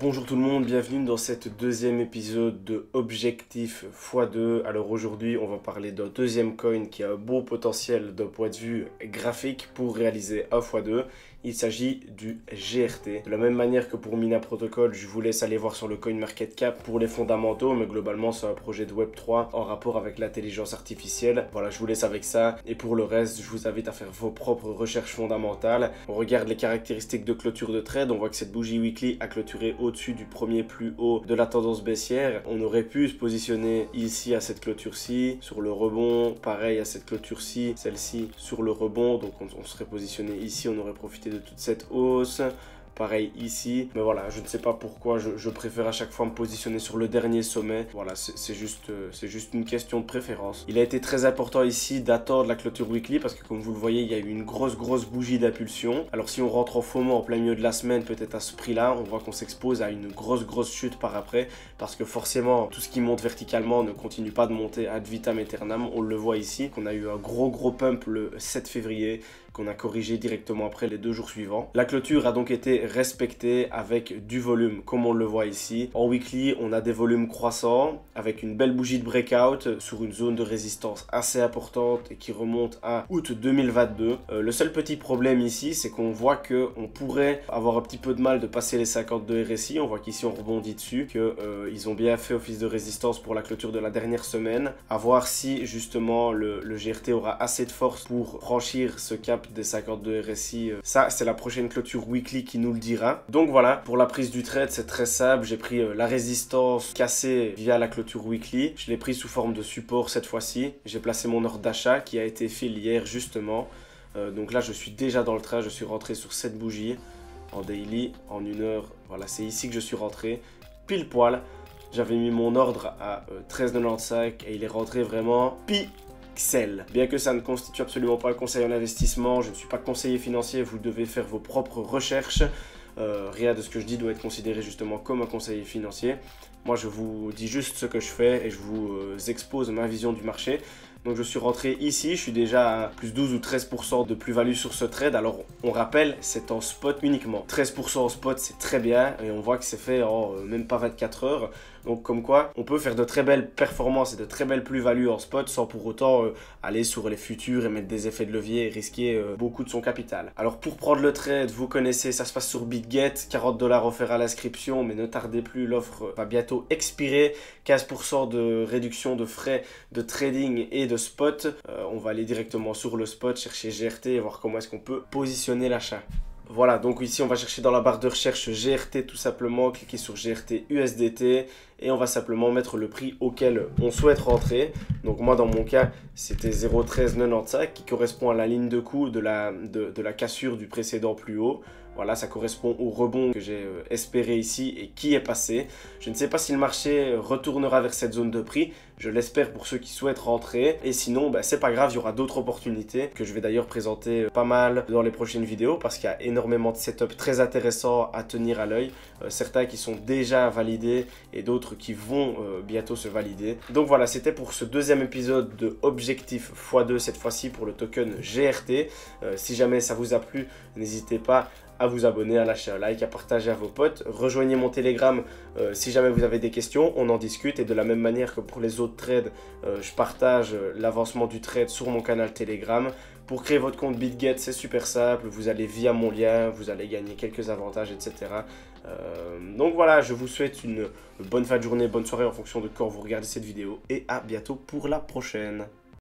Bonjour tout le monde, bienvenue dans cette deuxième épisode de Objectif x2. Alors aujourd'hui on va parler d'un deuxième coin qui a un beau potentiel d'un point de vue graphique pour réaliser un x2. Il s'agit du GRT. De la même manière que pour Mina Protocol, je vous laisse aller voir sur le CoinMarketCap pour les fondamentaux, mais globalement c'est un projet de Web3 en rapport avec l'intelligence artificielle. Voilà, je vous laisse avec ça. Et pour le reste, je vous invite à faire vos propres recherches fondamentales. On regarde les caractéristiques de clôture de trade. On voit que cette bougie weekly a clôturé au-dessus du premier plus haut de la tendance baissière. On aurait pu se positionner ici à cette clôture-ci, sur le rebond. Pareil à cette clôture-ci, celle-ci sur le rebond. Donc on serait positionné ici, on aurait profité de toute cette hausse. Pareil ici, mais voilà, je ne sais pas pourquoi je préfère à chaque fois me positionner sur le dernier sommet. Voilà, c'est juste une question de préférence. Il a été très important ici d'attendre la clôture weekly parce que comme vous le voyez, il y a eu une grosse bougie d'impulsion. Alors si on rentre en FOMO en plein milieu de la semaine, peut-être à ce prix-là, on voit qu'on s'expose à une grosse chute par après parce que forcément, tout ce qui monte verticalement ne continue pas de monter ad vitam aeternam. On le voit ici, qu'on a eu un gros pump le 7 février, qu'on a corrigé directement après les 2 jours suivants. La clôture a donc été respectée avec du volume, comme on le voit ici. En weekly, on a des volumes croissants, avec une belle bougie de breakout sur une zone de résistance assez importante et qui remonte à août 2022. Le seul petit problème ici, c'est qu'on voit qu'on pourrait avoir un petit peu de mal de passer les 52 RSI. On voit qu'ici, on rebondit dessus, qu'ils ont bien fait office de résistance pour la clôture de la dernière semaine. À voir si, justement, le GRT aura assez de force pour franchir ce cap des 52 RSI. Ça, c'est la prochaine clôture weekly qui nous le dira. Donc voilà, pour la prise du trade, c'est très simple. J'ai pris la résistance cassée via la clôture weekly. Je l'ai pris sous forme de support cette fois-ci. J'ai placé mon ordre d'achat qui a été fait hier justement. Donc là, je suis déjà dans le train. Je suis rentré sur cette bougie en daily, en 1 heure. Voilà, c'est ici que je suis rentré. Pile poil. J'avais mis mon ordre à 13,95 et il est rentré vraiment pixel. Bien que ça ne constitue absolument pas un conseil en investissement, je ne suis pas conseiller financier, vous devez faire vos propres recherches. Rien de ce que je dis doit être considéré justement comme un conseiller financier. Moi, je vous dis juste ce que je fais et je vous expose ma vision du marché. Donc je suis rentré ici, je suis déjà à plus 12 ou 13% de plus-value sur ce trade. Alors on rappelle, c'est en spot uniquement. 13% en spot, c'est très bien et on voit que c'est fait en même pas 24 heures. Donc comme quoi, on peut faire de très belles performances et de très belles plus-values en spot sans pour autant aller sur les futurs et mettre des effets de levier et risquer beaucoup de son capital. Alors pour prendre le trade, vous connaissez, ça se passe sur BitGet, 40 $ offerts à l'inscription, mais ne tardez plus, l'offre va bientôt expirer. 15% de réduction de frais de trading et de spot. On va aller directement sur le spot, chercher GRT et voir comment est-ce qu'on peut positionner l'achat. Voilà, donc ici on va chercher dans la barre de recherche GRT tout simplement, cliquer sur GRT USDT et on va simplement mettre le prix auquel on souhaite rentrer. Donc moi dans mon cas c'était 0,1395 qui correspond à la ligne de coup de la cassure du précédent plus haut. Voilà, ça correspond au rebond que j'ai espéré ici et qui est passé. Je ne sais pas si le marché retournera vers cette zone de prix. Je l'espère pour ceux qui souhaitent rentrer. Et sinon, c'est pas grave, il y aura d'autres opportunités que je vais d'ailleurs présenter pas mal dans les prochaines vidéos parce qu'il y a énormément de setups très intéressants à tenir à l'œil. Certains qui sont déjà validés et d'autres qui vont bientôt se valider. Donc voilà, c'était pour ce deuxième épisode de Objectif x2, cette fois-ci pour le token GRT. Si jamais ça vous a plu, n'hésitez pas à vous abonner, à lâcher un like, à partager à vos potes. Rejoignez mon Telegram si jamais vous avez des questions, on en discute. Et de la même manière que pour les autres trades, je partage l'avancement du trade sur mon canal Telegram. Pour créer votre compte BitGet, c'est super simple. Vous allez via mon lien, vous allez gagner quelques avantages, etc. Donc voilà, je vous souhaite une bonne fin de journée, bonne soirée en fonction de quand vous regardez cette vidéo. Et à bientôt pour la prochaine.